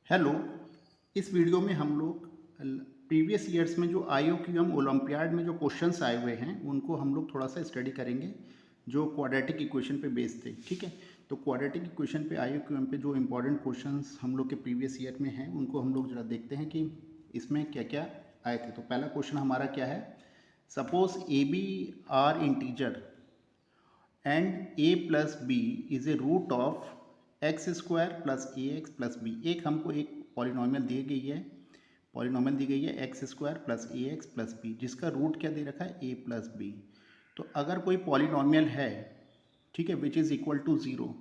Hello. इस video में हम लोग प्रीवियस ईयर्स में जो IOQM ओलंपियाड में जो क्वेश्चंस आए हुए हैं उनको हम लोग थोड़ा सा स्टडी करेंगे जो क्वाड्रेटिक इक्वेशन पे बेस्ड थे। ठीक है, तो क्वाड्रेटिक इक्वेशन पे IOQM पे जो इम्पोर्टेंट क्वेश्चंस हम लोग के प्रीवियस ईयर में हैं उनको हम लोग जरा देखते हैं कि इसमें क्या क्या आए थे। तो पहला क्वेश्चन हमारा क्या है, suppose AB are integer and a plus b is a root of x square plus a x plus b. एक हमको एक पॉलिनॉमियल दी गई है, x square plus a x plus b, जिसका रूट क्या दे रखा है a प्लस बी। तो अगर कोई पॉलिनॉमियल है, ठीक है, which is equal to zero,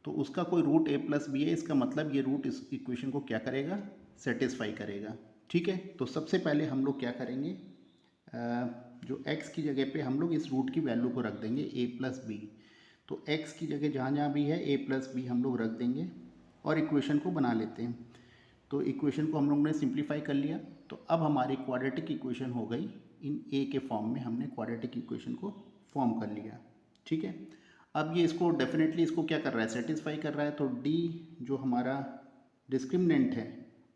तो उसका कोई रूट a प्लस बी है, इसका मतलब ये रूट इस इक्वेशन को क्या करेगा, सेटिस्फाई करेगा। ठीक है, तो सबसे पहले हम लोग क्या करेंगे, जो x की जगह पे हम लोग इस रूट की वैल्यू को रख देंगे a प्लस बी। तो x की जगह जहाँ जहाँ भी है a प्लस बी हम लोग रख देंगे और इक्वेशन को बना लेते हैं। तो इक्वेशन को हम लोग ने सिंप्लीफाई कर लिया। तो अब हमारी क्वाड्रेटिक इक्वेशन हो गई इन a के फॉर्म में, हमने क्वाड्रेटिक इक्वेशन को फॉर्म कर लिया। ठीक है, अब ये इसको डेफिनेटली इसको क्या कर रहा है, सेटिस्फाई कर रहा है। तो d जो हमारा डिस्क्रिमिनेंट है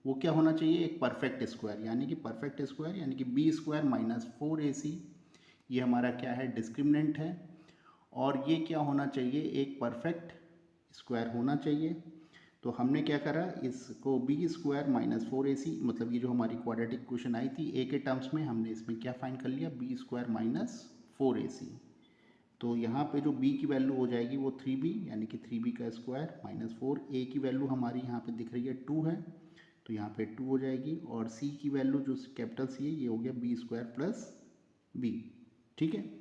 वो क्या होना चाहिए, एक परफेक्ट स्क्वायर, यानी कि परफेक्ट स्क्वायर यानी कि बी स्क्वायर माइनस 4ac, ये हमारा क्या है, डिस्क्रिमिनेंट है। और ये क्या होना चाहिए, एक परफेक्ट स्क्वायर होना चाहिए। तो हमने क्या करा, इसको बी स्क्वायर माइनस 4ac, मतलब ये जो हमारी क्वाड्रेटिक इक्वेशन आई थी ए के टर्म्स में, हमने इसमें क्या फाइंड कर लिया, बी स्क्वायर माइनस 4ac। तो यहाँ पे जो b की वैल्यू हो जाएगी वो 3b, यानी कि 3b का स्क्वायर माइनस 4, a की वैल्यू हमारी यहाँ पे दिख रही है 2 है, तो यहाँ पे 2 हो जाएगी। और c की वैल्यू जो कैपिटल C है ये हो गया b स्क्वायर प्लस b। ठीक है,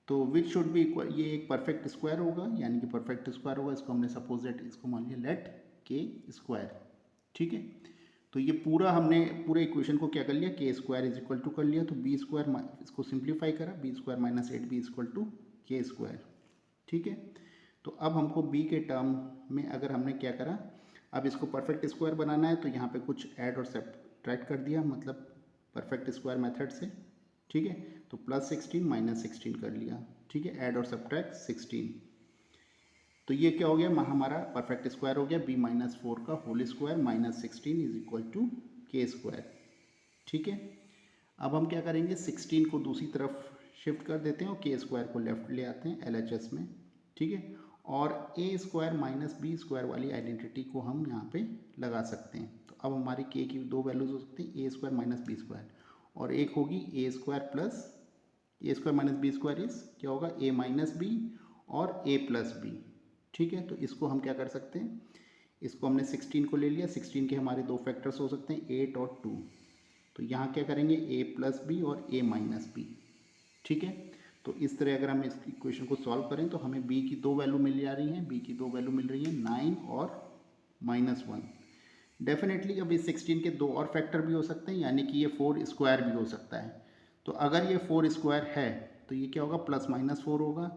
तो विच शुड बी इक्वल, ये एक परफेक्ट स्क्वायर होगा, यानी कि परफेक्ट स्क्वायर होगा, इसको हमने सपोज दैट इसको मान लिया लेट के स्क्वायर। ठीक है, तो ये पूरा हमने पूरे इक्वेशन को क्या कर लिया, के स्क्वायर इज इक्वल टू कर लिया। तो बी स्क्वायर, इसको सिंप्लीफाई करा, b square minus 8b is equal to k square. ठीक है, तो अब हमको b के टर्म में अगर हमने क्या करा, अब इसको परफेक्ट स्क्वायर बनाना है तो यहाँ पे कुछ ऐड और सब्ट्रैक्ट कर दिया, मतलब परफेक्ट स्क्वायर मेथड से। ठीक है, तो प्लस 16 माइनस 16 कर लिया। ठीक है, ऐड और सब्ट्रैक्ट 16, तो ये क्या हो गया, हमारा परफेक्ट स्क्वायर हो गया b माइनस 4 का whole square minus 16 is equal to k square. ठीक है, अब हम क्या करेंगे, 16 को दूसरी तरफ शिफ्ट कर देते हैं और के स्क्वायर को लेफ्ट ले आते हैं LHS में। ठीक है, और ए स्क्वायर माइनस बी स्क्वायर वाली आइडेंटिटी को हम यहाँ पे लगा सकते हैं। तो अब हमारी के की दो वैल्यूज हो सकती हैं, a square minus b square, और एक होगी a square plus a square minus b square is क्या होगा, ए माइनस बी और ए प्लस बी। ठीक है, तो इसको हम क्या कर सकते हैं, इसको हमने 16 को ले लिया, 16 के हमारे दो फैक्टर्स हो सकते हैं 8 और 2। तो यहाँ क्या करेंगे, ए प्लस बी और ए माइनस बी। ठीक है, तो इस तरह अगर हम इस इक्वेशन को सॉल्व करें तो हमें b की दो वैल्यू मिल जा रही हैं, b की दो वैल्यू मिल रही है 9 और -1। डेफिनेटली अब इस 16 के दो और फैक्टर भी हो सकते हैं, यानी कि ये 4 स्क्वायर भी हो सकता है। तो अगर ये 4 स्क्वायर है तो ये क्या होगा, प्लस माइनस 4 होगा।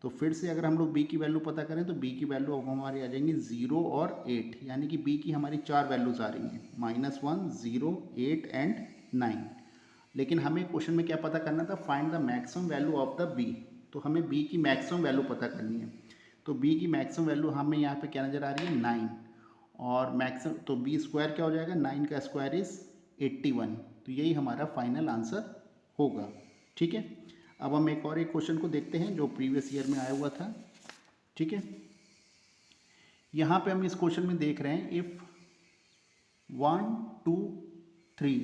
तो फिर से अगर हम लोग b की वैल्यू पता करें तो b की वैल्यू अब हमारी आ जाएंगी 0 और 8, यानी कि b की हमारी चार वैल्यूज आ रही हैं, -1, 0, 8 एंड 9। लेकिन हमें क्वेश्चन में क्या पता करना था, find the maximum value of the b। तो हमें b की मैक्सिमम वैल्यू पता करनी है। तो b की मैक्सिमम वैल्यू हमें यहाँ पे क्या नज़र आ रही है, 9, और मैक्सिमम तो b स्क्वायर क्या हो जाएगा, 9 का स्क्वायर इज 81। तो यही हमारा फाइनल आंसर होगा। ठीक है, अब हम एक और एक क्वेश्चन को देखते हैं जो प्रीवियस ईयर में आया हुआ था। ठीक है, यहाँ पे हम इस क्वेश्चन में देख रहे हैं, if 1, 2, 3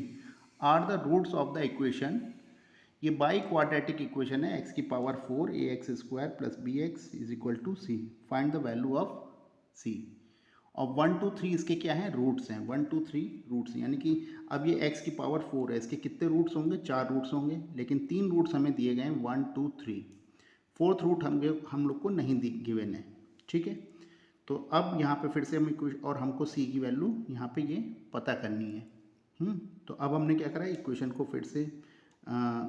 are the roots of the equation, ये बाई क्वाड्रेटिक इक्वेशन है, x की power 4 ax square plus b x is equal to c, find the value of c। और 1, 2, 3 इसके क्या हैं, रूट्स हैं, 1, 2, 3 रूट्स हैं, यानी कि अब ये x की पावर 4 है, इसके कितने रूट्स होंगे, 4 रूट्स होंगे, लेकिन 3 रूट्स हमें दिए गए हैं, 1, 2, 3। फोर्थ रूट हम लोग को नहीं गिवन है। ठीक है, तो अब यहाँ पे फिर से हम और हमको c की वैल्यू यहाँ पे ये पता करनी है। तो अब हमने क्या करा, इक्वेशन को फिर से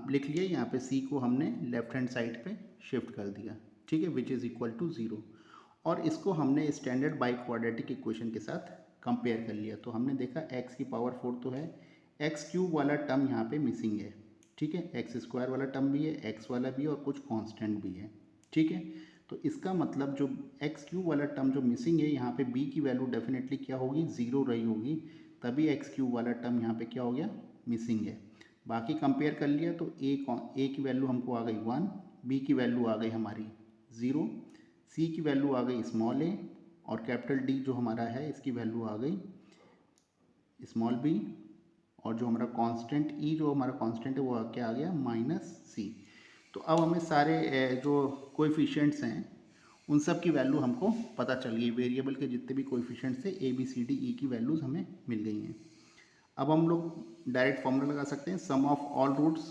लिख लिया, यहाँ पे c को हमने लेफ्ट हैंड साइड पे शिफ्ट कर दिया। ठीक है, विच इज़ इक्वल टू 0, और इसको हमने स्टैंडर्ड बाई क्वाड्रेटिक इक्वेशन के साथ कंपेयर कर लिया। तो हमने देखा x की पावर 4 तो है, एक्स क्यूब वाला टर्म यहाँ पे मिसिंग है। ठीक है, एक्स स्क्वायर वाला टर्म भी है, एक्स वाला भी है, और कुछ कांस्टेंट भी है। ठीक है, तो इसका मतलब जो एक्स क्यूब वाला टर्म जो मिसिंग है यहाँ पे बी की वैल्यू डेफिनेटली क्या होगी, ज़ीरो रही होगी, तभी एक्स क्यूब वाला टर्म यहाँ पे क्या हो गया, मिसिंग है। बाकी कंपेयर कर लिया तो ए की वैल्यू हमको आ गई 1, बी की वैल्यू आ गई हमारी 0, सी की वैल्यू आ गई स्मॉल ए, और कैपिटल डी जो हमारा है इसकी वैल्यू आ गई स्मॉल बी, और जो हमारा कांस्टेंट ई जो हमारा कांस्टेंट है वो क्या आ गया, -c। तो अब हमें सारे जो कोएफिशिएंट्स हैं उन सब की वैल्यू हमको पता चल गई, वेरिएबल के जितने भी कोएफिशिएंट्स थे ए बी सी डी ई की वैल्यूज़ हमें मिल गई हैं। अब हम लोग डायरेक्ट फार्मूला लगा सकते हैं, सम ऑफ ऑल रूट्स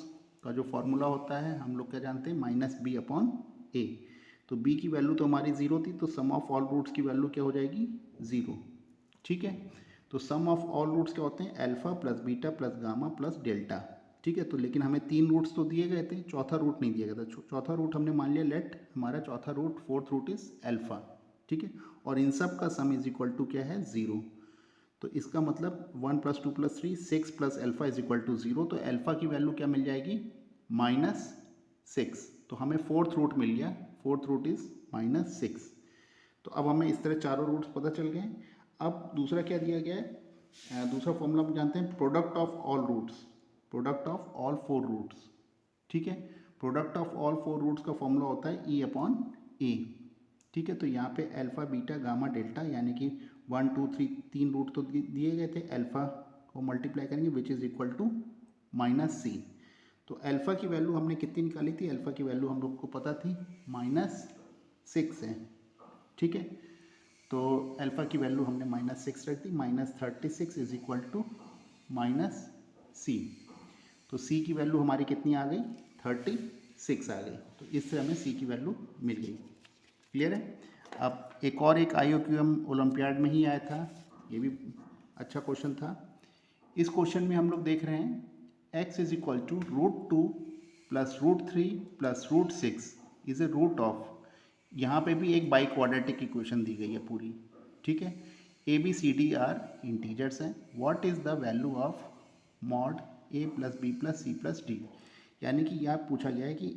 का जो फार्मूला होता है हम लोग क्या जानते हैं, -b/a। तो b की वैल्यू तो हमारी 0 थी, तो सम ऑफ ऑल रूट्स की वैल्यू क्या हो जाएगी, 0। ठीक है, तो सम ऑफ ऑल रूट्स क्या होते हैं, alpha plus beta plus gamma plus delta. ठीक है, तो लेकिन हमें 3 रूट्स तो दिए गए थे, चौथा रूट नहीं दिया गया था। चौथा रूट हमने मान लिया, लेट हमारा चौथा root, fourth root is alpha. ठीक है, और इन सब का सम इज इक्वल टू क्या है, 0। तो इसका मतलब 1 + 2 + 3 6 + अल्फा इज इक्वल टू 0। तो अल्फा की वैल्यू क्या मिल जाएगी, -6। तो हमें फोर्थ रूट मिल गया, फोर्थ रूट इज -6। तो अब हमें इस तरह चारों रूट्स पता चल गए। अब दूसरा क्या दिया गया है, दूसरा फॉर्मूला हम जानते हैं, product of all roots, product of all 4 roots. ठीक है, प्रोडक्ट ऑफ ऑल 4 रूट्स का फॉर्मूला होता है E/A। ठीक है, तो यहाँ पे अल्फा बीटा गामा डेल्टा यानी कि 1 2 3 3 रूट तो दिए गए थे, अल्फा को मल्टीप्लाई करेंगे which is equal to -c। तो अल्फा की वैल्यू हमने कितनी निकाली थी, अल्फा की वैल्यू हम लोग को पता थी -6 है। ठीक है, तो अल्फा की वैल्यू हमने -6 रख दी, -36 इज इक्वल टू -c। तो c की वैल्यू हमारी कितनी आ गई, 36 आ गई। तो इससे हमें c की वैल्यू मिल गई। क्लियर है। अब एक और एक IOQM ओलंपियाड में ही आया था, ये भी अच्छा क्वेश्चन था। इस क्वेश्चन में हम लोग देख रहे हैं x is equal to √2 + √3 + √6 is a root of, यहाँ पे भी एक बाई क्वाड्रेटिक इक्वेशन दी गई है पूरी। ठीक है, a b c d are integers हैं, what is the value of mod a + b + c + d। यानी कि यह पूछा गया है कि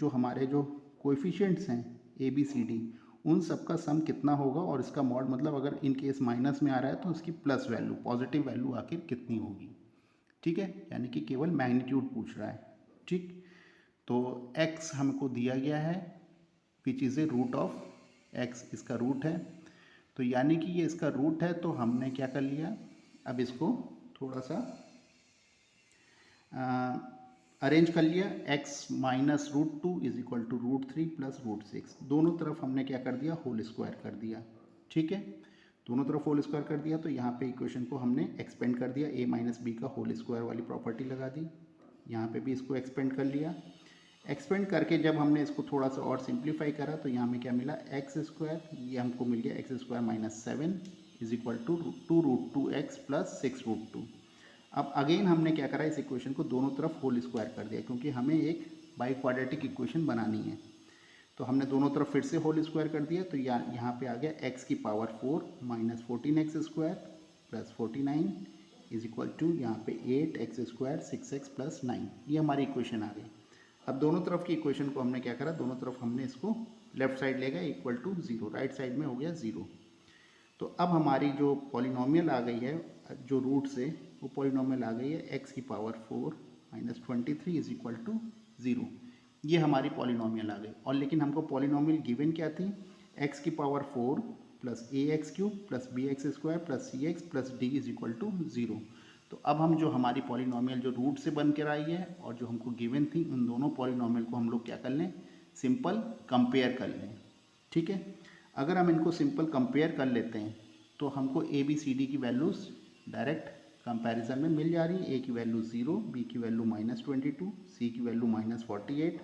जो हमारे जो कोएफिशिएंट्स हैं ए बी सी डी उन सब का सम कितना होगा, और इसका मॉड मतलब अगर इन केस माइनस में आ रहा है तो उसकी प्लस वैल्यू, पॉजिटिव वैल्यू आखिर कितनी होगी। ठीक है, यानी कि केवल मैग्नीट्यूड पूछ रहा है। ठीक, तो x हमको दिया गया है which is a root of x, इसका रूट है। तो यानी कि ये इसका रूट है, तो हमने क्या कर लिया, अब इसको थोड़ा सा अरेंज कर लिया, x - √2 इज इक्वल टू √3 + √6। दोनों तरफ हमने क्या कर दिया, होल स्क्वायर कर दिया। ठीक है, दोनों तरफ होल स्क्वायर कर दिया, तो यहाँ पे इक्वेशन को हमने एक्सपेंड कर दिया, a - b का होल स्क्वायर वाली प्रॉपर्टी लगा दी। यहाँ पे भी इसको एक्सपेंड कर लिया। एक्सपेंड करके जब हमने इसको थोड़ा सा और सिंप्लीफाई करा तो यहाँ में क्या मिला, x², ये हमको मिल गया x² - 7 is equal to 2√2x + 6√2। अब अगेन हमने क्या करा, इस इक्वेशन को दोनों तरफ होल स्क्वायर कर दिया, क्योंकि हमें एक बाई क्वाड्रेटिक इक्वेशन बनानी है। तो हमने दोनों तरफ फिर से होल स्क्वायर कर दिया, तो यहाँ पे आ गया x की power 4 - 14x² + 49 is equal to यहाँ पे 8x², 6x + 9। ये हमारी इक्वेशन आ गई। अब दोनों तरफ की इक्वेशन को हमने क्या करा, दोनों तरफ हमने इसको लेफ्ट साइड ले गए इक्वल टू 0, राइट साइड में हो गया 0। तो अब हमारी जो पॉलिनोमियल आ गई है, जो रूट से वो पॉलिनोमियल आ गई है x की पावर 4 - 23 इज इक्वल टू 0। ये हमारी पॉलिनोमियल आ गई। और लेकिन हमको पॉलिनोमियल गिवन क्या थी, x की power 4 + ax³ + bx² + cx + d is equal to 0। तो अब हम जो हमारी पॉलिनोमियल जो रूट से बन कर आई है और जो हमको गिवन थी, उन दोनों पॉलिनोमियल को हम लोग क्या कर लें, सिंपल कंपेयर कर लें। ठीक है, अगर हम इनको सिंपल कंपेयर कर लेते हैं तो हमको ए बी सी डी की वैल्यूज़ डायरेक्ट कंपैरिजन में मिल जा रही है। ए की वैल्यू 0, बी की वैल्यू -22, सी की वैल्यू -48,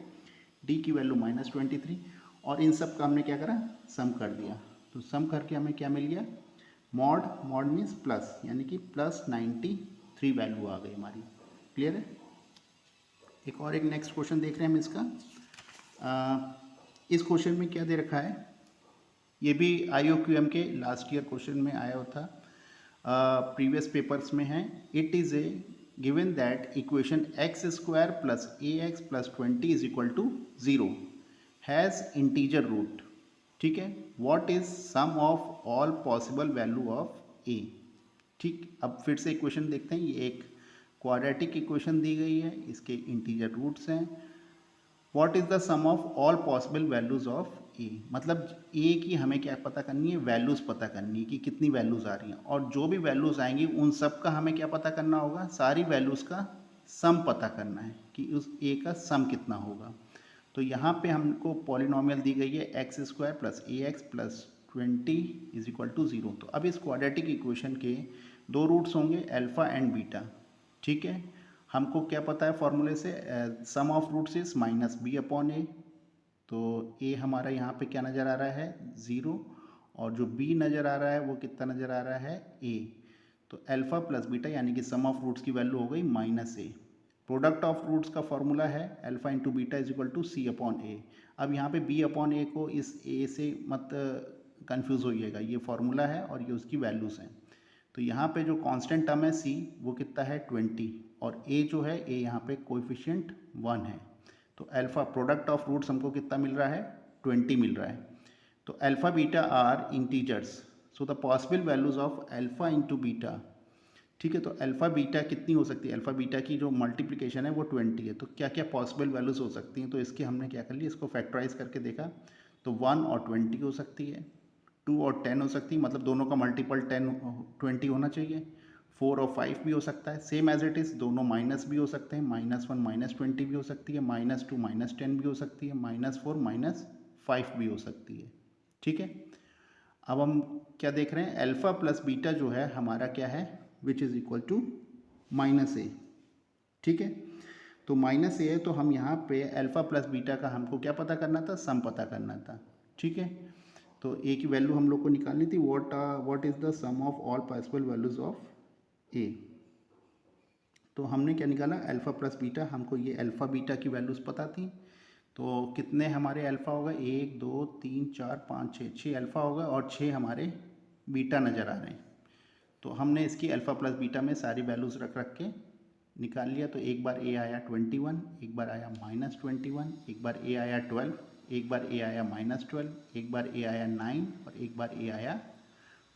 डी की वैल्यू -23, और इन सब का हमने क्या करा, सम कर दिया। तो सम करके हमें क्या मिल गया, मॉड मीन्स प्लस, यानी कि +93 वैल्यू आ गई हमारी। क्लियर है। एक और एक नेक्स्ट क्वेश्चन देख रहे हैं हम इसका। इस क्वेश्चन में क्या दे रखा है, ये भी IOQM के लास्ट ईयर क्वेश्चन में आया होता, प्रीवियस पेपर्स में है। It is a given that equation x² + ax + 20 is equal to 0 has integer root. ठीक है, what is sum of all possible value of a. ठीक, अब फिर से इक्वेशन देखते हैं। ये एक क्वाड्रेटिक इक्वेशन दी गई है, इसके इंटीजर रूट्स हैं। What is the sum of all possible values of a, मतलब ए की हमें क्या पता करनी है, वैल्यूज पता करनी है कि कितनी वैल्यूज आ रही हैं, और जो भी वैल्यूज आएंगी उन सब का हमें क्या पता करना होगा, सारी वैल्यूज का सम पता करना है कि उस ए का सम कितना होगा। तो यहाँ पे हमको पॉलिनोमियल दी गई है x square plus a x plus 20 is equal to 0। तो अब इस क्वाड्रेटिक इक्वेशन के दो रूट्स होंगे अल्फा एंड बीटा। ठीक है, हमको क्या पता है फॉर्मूले से, sum of roots is minus b upon a. तो ए हमारा यहाँ पे क्या नज़र आ रहा है 0, और जो बी नज़र आ रहा है वो कितना नज़र आ रहा है ए। तो अल्फा प्लस बीटा यानी कि सम ऑफ रूट्स की वैल्यू हो गई minus a. Product of roots का फॉर्मूला है alpha into beta is equal to c upon a. अब यहाँ पे बी अपॉन ए को इस ए से मत कंफ्यूज होइएगा, ये फॉर्मूला है और ये उसकी वैल्यूज़ हैं। तो यहाँ पे जो कांस्टेंट टर्म है सी वो कितना है 20, और ए जो है ए यहाँ पे कोएफिशिएंट 1 है। तो अल्फा प्रोडक्ट ऑफ रूट्स हमको कितना मिल रहा है 20 मिल रहा है। तो alpha beta are integers, so the possible values of alpha into beta. ठीक है, तो अल्फा बीटा कितनी हो सकती है, अल्फा बीटा की जो मल्टीप्लिकेशन है वो 20 है। तो क्या क्या पॉसिबल वैल्यूज हो सकती हैं, तो इसके हमने क्या कर लिया, इसको फैक्टराइज करके देखा। तो 1 और 20 हो सकती है, 2 और 10 हो सकती है, मतलब दोनों का मल्टीपल 20 होना चाहिए। 4 और 5 भी हो सकता है, सेम एज इट इज़। दोनों माइनस भी हो सकते हैं, -1 -20 भी हो सकती है, -2 -10 भी हो सकती है, -4 -5 भी हो सकती है। ठीक है, अब हम क्या देख रहे हैं, अल्फा प्लस बीटा जो है हमारा क्या है, which is equal to -a। ठीक है, तो -a है, तो हम यहाँ पे अल्फा प्लस बीटा का हमको क्या पता करना था, सम पता करना था। ठीक है, तो ए की वैल्यू हम लोग को निकालनी थी, what is the sum of all possible values of a. तो हमने क्या निकाला, अल्फा प्लस बीटा, हमको ये अल्फा बीटा की वैल्यूज़ पता थी। तो कितने हमारे अल्फ़ा होगा, 1 2 3 4 5 6, 6 अल्फ़ा होगा और 6 हमारे बीटा नज़र आ रहे हैं। तो हमने इसकी अल्फ़ा प्लस बीटा में सारी वैल्यूज़ रख रख के निकाल लिया। तो एक बार ए आया 21, एक बार आया -21, एक बार ए आया 12, एक बार ए आया -12, एक बार ए आया 9 और एक बार ए आया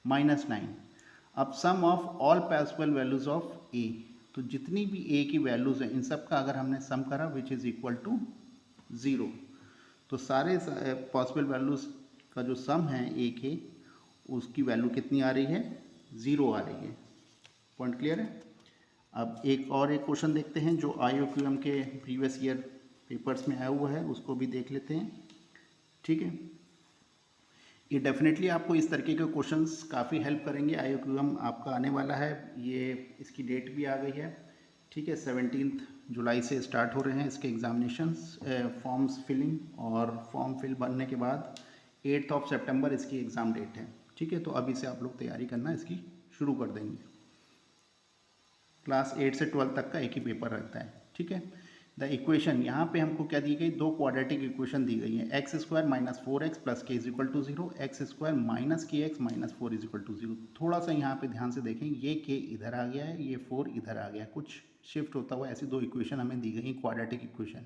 -9। अब sum of all possible values of a, तो जितनी भी ए की वैल्यूज़ हैं इन सब का अगर हमने सम करा विच इज़ इक्वल टू 0, तो सारे पॉसिबल वैल्यूज़ का जो सम है ए के, उसकी वैल्यू कितनी आ रही है, 0 आ रही है। पॉइंट क्लियर है। अब एक क्वेश्चन देखते हैं जो IOQM के प्रीवियस ईयर पेपर्स में आया हुआ है, उसको भी देख लेते हैं। ठीक है, ये डेफिनेटली आपको इस तरीके के क्वेश्चंस काफ़ी हेल्प करेंगे। IOQM आपका आने वाला है, ये इसकी डेट भी आ गई है। ठीक है, 17 जुलाई से स्टार्ट हो रहे हैं इसके एग्जामिनेशंस, फॉर्म्स फिलिंग, और फॉर्म फिल बनने के बाद 8 सितंबर इसकी एग्ज़ाम डेट है। ठीक है, तो अभी से आप लोग तैयारी करना इसकी शुरू कर देंगे। क्लास 8 से 12 तक का एक ही पेपर रहता है। ठीक है, द इक्वेशन यहाँ पे हमको क्या दी गई, दो क्वाड्रेटिक इक्वेशन दी गई है, x² - 4x plus k is equal to 0, x² - kx - 4 is equal to 0। थोड़ा सा यहाँ पे ध्यान से देखें, ये k इधर आ गया है, ये 4 इधर आ गया, कुछ शिफ्ट होता हुआ ऐसी दो इक्वेशन हमें दी गई quadratic equation,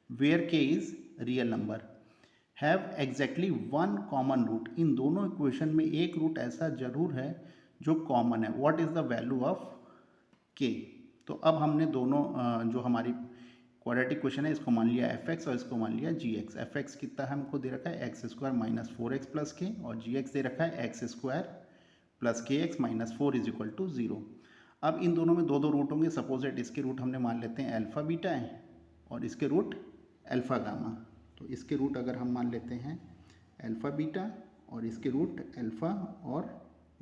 where k is real number, have exactly one common root. इन दोनों इक्वेशन में एक रूट ऐसा जरूर है जो कॉमन है। What is the value of k। तो अब हमने दोनों जो हमारी क्वाड्रेटिक इक्वेशन है इसको मान लिया fx और इसको मान लिया gx। fx कितना हमको दे रखा है x² - 4x प्लस k, और gx दे रखा है x² plus kx - 4 is equal to 0। अब इन दोनों में दो दो रूट होंगे, सपोज एट इसके रूट हमने मान लेते हैं अल्फ़ा बीटा है और इसके रूट अल्फ़ा गामा। तो इसके रूट अगर हम मान लेते हैं अल्फ़ा बीटा और इसके रूट अल्फ़ा और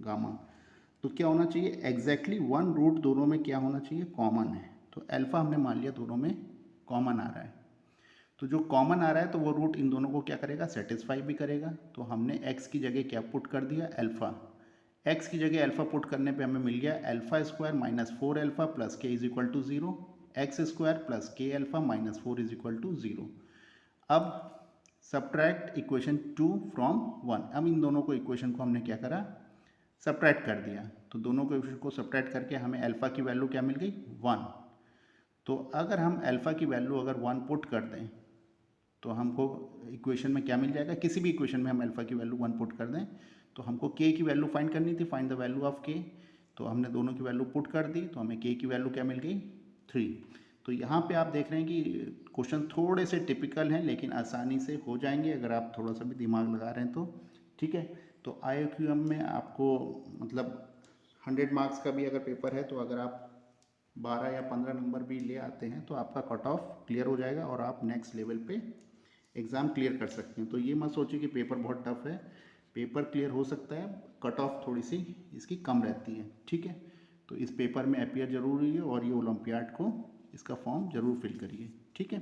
गामा, तो क्या होना चाहिए, एग्जैक्टली वन रूट दोनों में क्या होना चाहिए, कॉमन है। तो अल्फ़ा हमने मान लिया दोनों में कॉमन आ रहा है, तो जो कॉमन आ रहा है तो वो रूट इन दोनों को क्या करेगा, सेटिस्फाई भी करेगा। तो हमने x की जगह क्या पुट कर दिया, अल्फ़ा। x की जगह अल्फ़ा पुट करने पे हमें मिल गया α² - 4 alpha plus k is equal to 0, x² plus k alpha - 4 is equal to 0। अब सब्ट्रैक्ट इक्वेशन 2 फ्रॉम 1। अब इन दोनों को इक्वेशन को हमने क्या करा, सब्ट्रैक्ट कर दिया। तो दोनों को इक्वेशन को सब्ट्रैक्ट करके हमें अल्फ़ा की वैल्यू क्या मिल गई, 1। तो अगर हम अल्फ़ा की वैल्यू अगर 1 पुट कर दें तो हमको इक्वेशन में क्या मिल जाएगा, किसी भी इक्वेशन में हम अल्फ़ा की वैल्यू 1 पुट कर दें तो हमको के की वैल्यू फाइंड करनी थी, फाइंड द वैल्यू ऑफ के। तो हमने दोनों की वैल्यू पुट कर दी तो हमें के की वैल्यू क्या मिल गई, 3। तो यहाँ पे आप देख रहे हैं कि क्वेश्चन थोड़े से टिपिकल हैं लेकिन आसानी से हो जाएंगे अगर आप थोड़ा सा भी दिमाग लगा रहे हैं तो, ठीक है। तो IOQM में आपको मतलब 100 मार्क्स का भी अगर पेपर है तो अगर आप 12 या 15 नंबर भी ले आते हैं तो आपका कट ऑफ क्लियर हो जाएगा और आप नेक्स्ट लेवल पे एग्ज़ाम क्लियर कर सकते हैं। तो ये मत सोचिए कि पेपर बहुत टफ है, पेपर क्लियर हो सकता है, कट ऑफ थोड़ी सी इसकी कम रहती है, ठीक है। तो इस पेपर में अपीयर जरूरी है और ये ओलंपियाड को इसका फॉर्म ज़रूर फिल करिए, ठीक है।